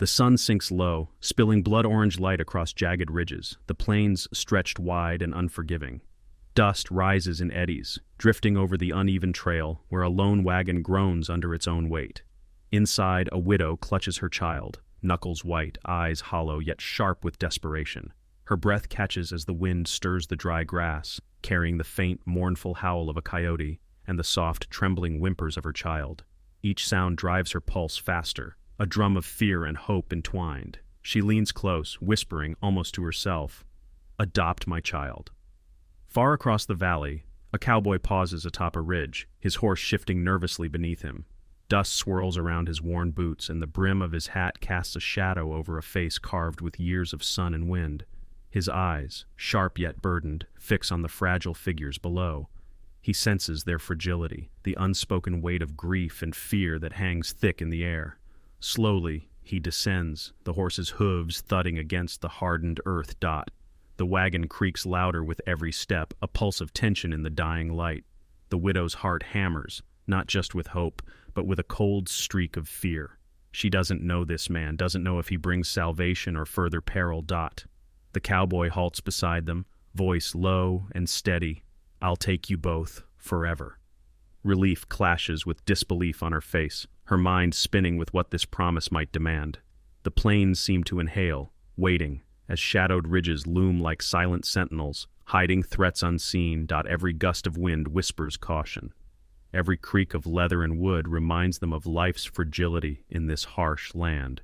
The sun sinks low, spilling blood-orange light across jagged ridges, the plains stretched wide and unforgiving. Dust rises in eddies, drifting over the uneven trail where a lone wagon groans under its own weight. Inside, a widow clutches her child, knuckles white, eyes hollow yet sharp with desperation. Her breath catches as the wind stirs the dry grass, carrying the faint, mournful howl of a coyote and the soft, trembling whimpers of her child. Each sound drives her pulse faster, a drum of fear and hope entwined. She leans close, whispering almost to herself, "Adopt my child." Far across the valley, a cowboy pauses atop a ridge, his horse shifting nervously beneath him. Dust swirls around his worn boots, and the brim of his hat casts a shadow over a face carved with years of sun and wind. His eyes, sharp yet burdened, fix on the fragile figures below. He senses their fragility, the unspoken weight of grief and fear that hangs thick in the air. Slowly, he descends, the horse's hooves thudding against the hardened earth. The wagon creaks louder with every step, a pulse of tension in the dying light. The widow's heart hammers, not just with hope, but with a cold streak of fear. She doesn't know this man, doesn't know if he brings salvation or further peril. The cowboy halts beside them, voice low and steady. "I'll take you both, forever." Relief clashes with disbelief on her face, her mind spinning with what this promise might demand. The plains seem to inhale, waiting, as shadowed ridges loom like silent sentinels, hiding threats unseen. Every gust of wind whispers caution. Every creak of leather and wood reminds them of life's fragility in this harsh land.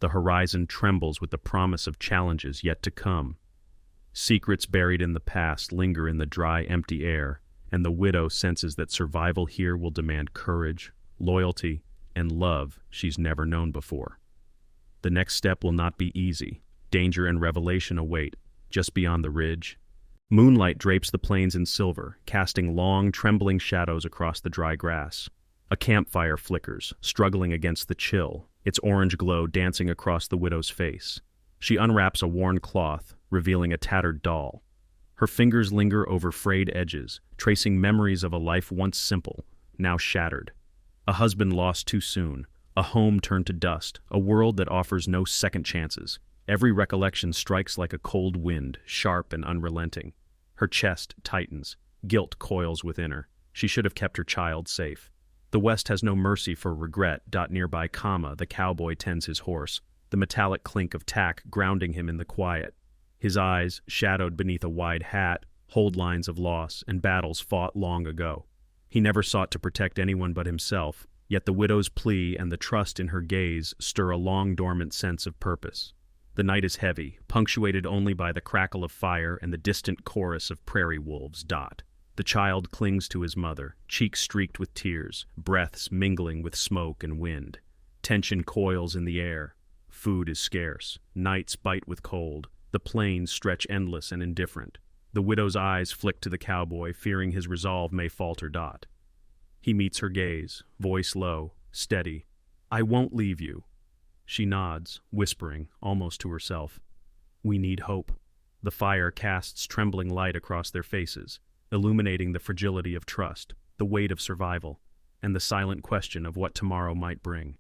The horizon trembles with the promise of challenges yet to come. Secrets buried in the past linger in the dry, empty air, and the widow senses that survival here will demand courage, loyalty, and love she's never known before. The next step will not be easy. Danger and revelation await, just beyond the ridge. Moonlight drapes the plains in silver, casting long, trembling shadows across the dry grass. A campfire flickers, struggling against the chill, its orange glow dancing across the widow's face. She unwraps a worn cloth, revealing a tattered doll. Her fingers linger over frayed edges, tracing memories of a life once simple, now shattered. A husband lost too soon, a home turned to dust, a world that offers no second chances. Every recollection strikes like a cold wind, sharp and unrelenting. Her chest tightens, guilt coils within her. She should have kept her child safe. The West has no mercy for regret. Nearby, the cowboy tends his horse, the metallic clink of tack grounding him in the quiet. His eyes, shadowed beneath a wide hat, hold lines of loss and battles fought long ago. He never sought to protect anyone but himself, yet the widow's plea and the trust in her gaze stir a long-dormant sense of purpose. The night is heavy, punctuated only by the crackle of fire and the distant chorus of prairie wolves. The child clings to his mother, cheeks streaked with tears, breaths mingling with smoke and wind. Tension coils in the air. Food is scarce. Nights bite with cold. The plains stretch endless and indifferent. The widow's eyes flick to the cowboy, fearing his resolve may falter. He meets her gaze, voice low, steady. "I won't leave you." She nods, whispering, almost to herself. "We need hope." The fire casts trembling light across their faces, illuminating the fragility of trust, the weight of survival, and the silent question of what tomorrow might bring.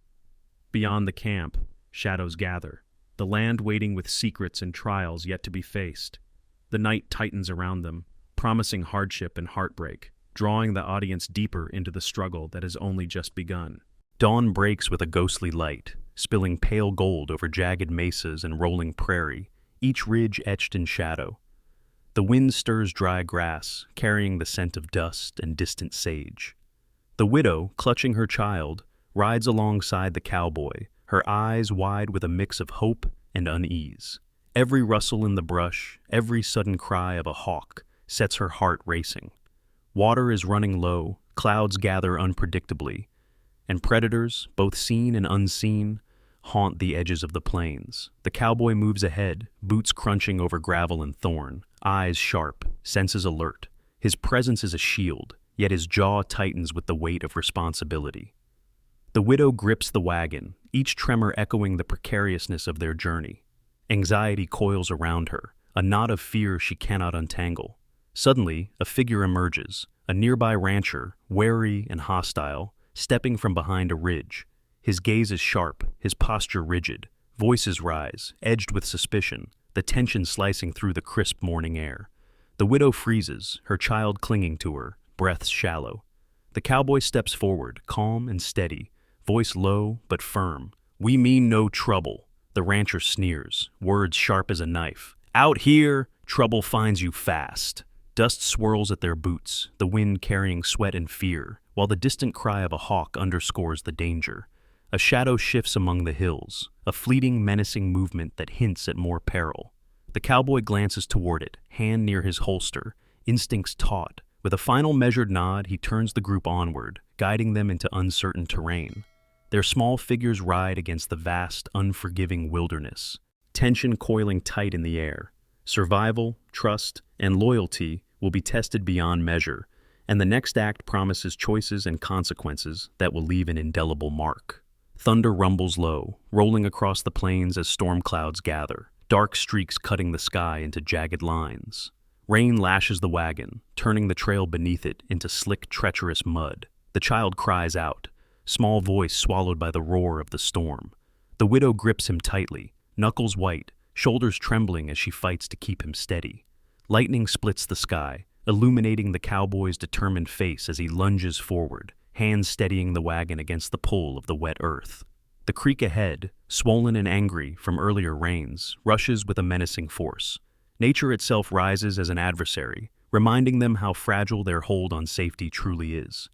Beyond the camp, shadows gather, the land waiting with secrets and trials yet to be faced. The night tightens around them, promising hardship and heartbreak, drawing the audience deeper into the struggle that has only just begun. Dawn breaks with a ghostly light, spilling pale gold over jagged mesas and rolling prairie, each ridge etched in shadow. The wind stirs dry grass, carrying the scent of dust and distant sage. The widow, clutching her child, rides alongside the cowboy, her eyes wide with a mix of hope and unease. Every rustle in the brush, every sudden cry of a hawk, sets her heart racing. Water is running low, clouds gather unpredictably, and predators, both seen and unseen, haunt the edges of the plains. The cowboy moves ahead, boots crunching over gravel and thorn, eyes sharp, senses alert. His presence is a shield, yet his jaw tightens with the weight of responsibility. The widow grips the wagon, each tremor echoing the precariousness of their journey. Anxiety coils around her, a knot of fear she cannot untangle. Suddenly, a figure emerges, a nearby rancher, wary and hostile, stepping from behind a ridge. His gaze is sharp, his posture rigid, Voices rise, edged with suspicion, the tension slicing through the crisp morning air. The widow freezes, her child clinging to her, breaths shallow. The cowboy steps forward, calm and steady, voice low but firm. "We mean no trouble." The rancher sneers, words sharp as a knife. "Out here, trouble finds you fast." Dust swirls at their boots, the wind carrying sweat and fear, while the distant cry of a hawk underscores the danger. A shadow shifts among the hills, a fleeting, menacing movement that hints at more peril. The cowboy glances toward it, hand near his holster, instincts taut. With a final measured nod, he turns the group onward, guiding them into uncertain terrain. Their small figures ride against the vast, unforgiving wilderness, tension coiling tight in the air. Survival, trust, and loyalty will be tested beyond measure, and the next act promises choices and consequences that will leave an indelible mark. Thunder rumbles low, rolling across the plains as storm clouds gather, dark streaks cutting the sky into jagged lines. Rain lashes the wagon, turning the trail beneath it into slick, treacherous mud. The child cries out, small voice swallowed by the roar of the storm. The widow grips him tightly, knuckles white, shoulders trembling as she fights to keep him steady. Lightning splits the sky, illuminating the cowboy's determined face as he lunges forward, hands steadying the wagon against the pull of the wet earth. The creek ahead, swollen and angry from earlier rains, rushes with a menacing force. Nature itself rises as an adversary, reminding them how fragile their hold on safety truly is.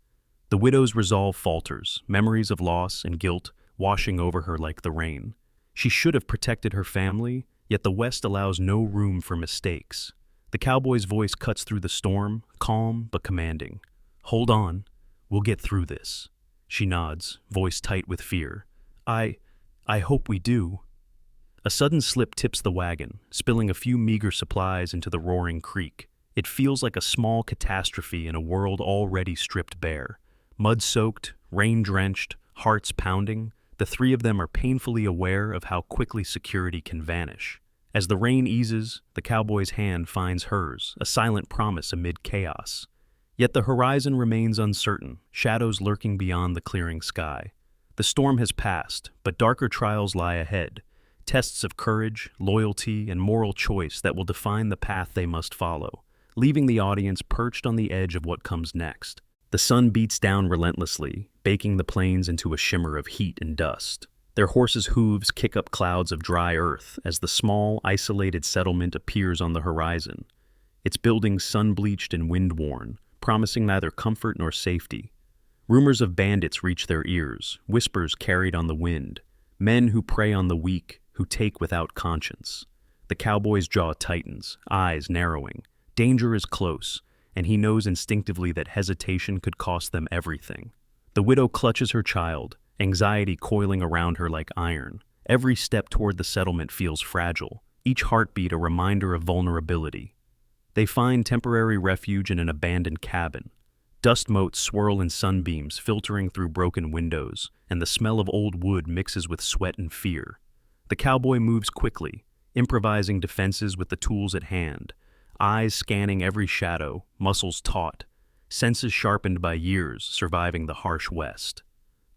The widow's resolve falters, memories of loss and guilt washing over her like the rain. She should have protected her family, yet the West allows no room for mistakes. The cowboy's voice cuts through the storm, calm but commanding. "Hold on, we'll get through this." She nods, voice tight with fear. I hope we do." A sudden slip tips the wagon, spilling a few meager supplies into the roaring creek. It feels like a small catastrophe in a world already stripped bare. Mud-soaked, rain-drenched, hearts pounding, the three of them are painfully aware of how quickly security can vanish. As the rain eases, the cowboy's hand finds hers, a silent promise amid chaos. Yet the horizon remains uncertain, shadows lurking beyond the clearing sky. The storm has passed, but darker trials lie ahead, tests of courage, loyalty, and moral choice that will define the path they must follow, leaving the audience perched on the edge of what comes next. The sun beats down relentlessly, baking the plains into a shimmer of heat and dust. Their horses' hooves kick up clouds of dry earth as the small, isolated settlement appears on the horizon. Its buildings sun-bleached and wind-worn, promising neither comfort nor safety. Rumors of bandits reach their ears, whispers carried on the wind, men who prey on the weak, who take without conscience. The cowboy's jaw tightens, eyes narrowing. Danger is close, and he knows instinctively that hesitation could cost them everything. The widow clutches her child, anxiety coiling around her like iron. Every step toward the settlement feels fragile, each heartbeat a reminder of vulnerability. They find temporary refuge in an abandoned cabin. Dust motes swirl in sunbeams filtering through broken windows, and the smell of old wood mixes with sweat and fear. The cowboy moves quickly, improvising defenses with the tools at hand, eyes scanning every shadow, muscles taut, senses sharpened by years surviving the harsh West.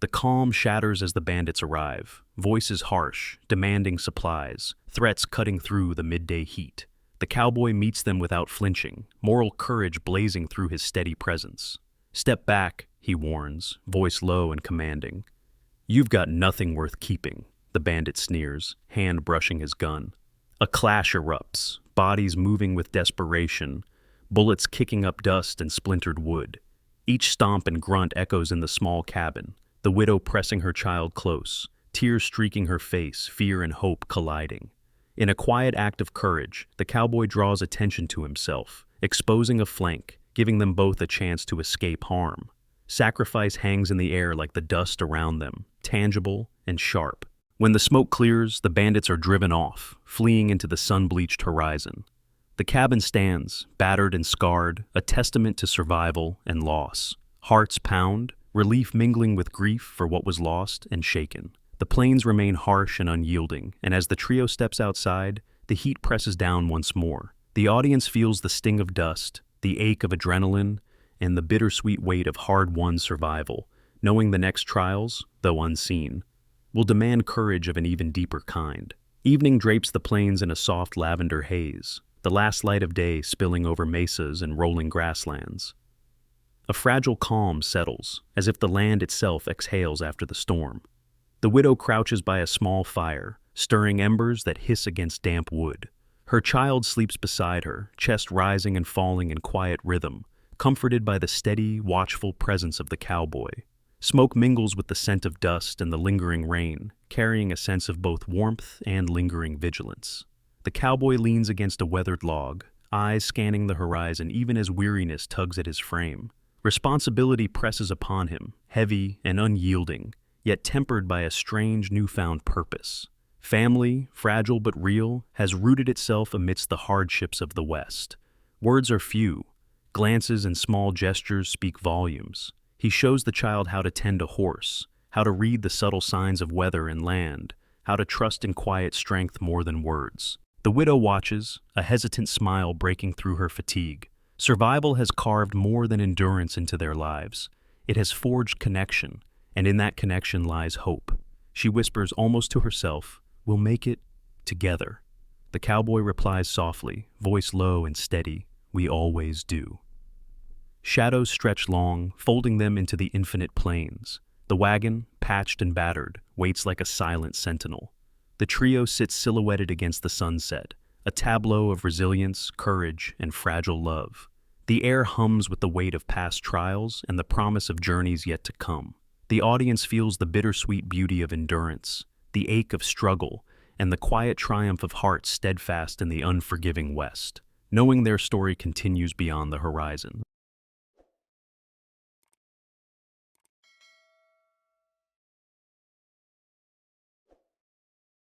The calm shatters as the bandits arrive, voices harsh, demanding supplies, threats cutting through the midday heat. The cowboy meets them without flinching, moral courage blazing through his steady presence. "Step back," he warns, voice low and commanding. "You've got nothing worth keeping," the bandit sneers, hand brushing his gun. A clash erupts, bodies moving with desperation, bullets kicking up dust and splintered wood. Each stomp and grunt echoes in the small cabin, the widow pressing her child close, tears streaking her face, fear and hope colliding. In a quiet act of courage, the cowboy draws attention to himself, exposing a flank, giving them both a chance to escape harm. Sacrifice hangs in the air like the dust around them, tangible and sharp. When the smoke clears, the bandits are driven off, fleeing into the sun-bleached horizon. The cabin stands, battered and scarred, a testament to survival and loss. Hearts pound, relief mingling with grief for what was lost and shaken. The plains remain harsh and unyielding, and as the trio steps outside, the heat presses down once more. The audience feels the sting of dust, the ache of adrenaline, and the bittersweet weight of hard-won survival, knowing the next trials, though unseen, will demand courage of an even deeper kind. Evening drapes the plains in a soft lavender haze, the last light of day spilling over mesas and rolling grasslands. A fragile calm settles, as if the land itself exhales after the storm. The widow crouches by a small fire, stirring embers that hiss against damp wood. Her child sleeps beside her, chest rising and falling in quiet rhythm, comforted by the steady, watchful presence of the cowboy. Smoke mingles with the scent of dust and the lingering rain, carrying a sense of both warmth and lingering vigilance. The cowboy leans against a weathered log, eyes scanning the horizon even as weariness tugs at his frame. Responsibility presses upon him, heavy and unyielding, yet tempered by a strange newfound purpose. Family, fragile but real, has rooted itself amidst the hardships of the West. Words are few. Glances and small gestures speak volumes. He shows the child how to tend a horse, how to read the subtle signs of weather and land, how to trust in quiet strength more than words. The widow watches, a hesitant smile breaking through her fatigue. Survival has carved more than endurance into their lives. It has forged connection, and in that connection lies hope. She whispers almost to herself, "We'll make it together." The cowboy replies softly, voice low and steady, "We always do." Shadows stretch long, folding them into the infinite plains. The wagon, patched and battered, waits like a silent sentinel. The trio sits silhouetted against the sunset, a tableau of resilience, courage, and fragile love. The air hums with the weight of past trials and the promise of journeys yet to come. The audience feels the bittersweet beauty of endurance, the ache of struggle, and the quiet triumph of hearts steadfast in the unforgiving West, knowing their story continues beyond the horizon.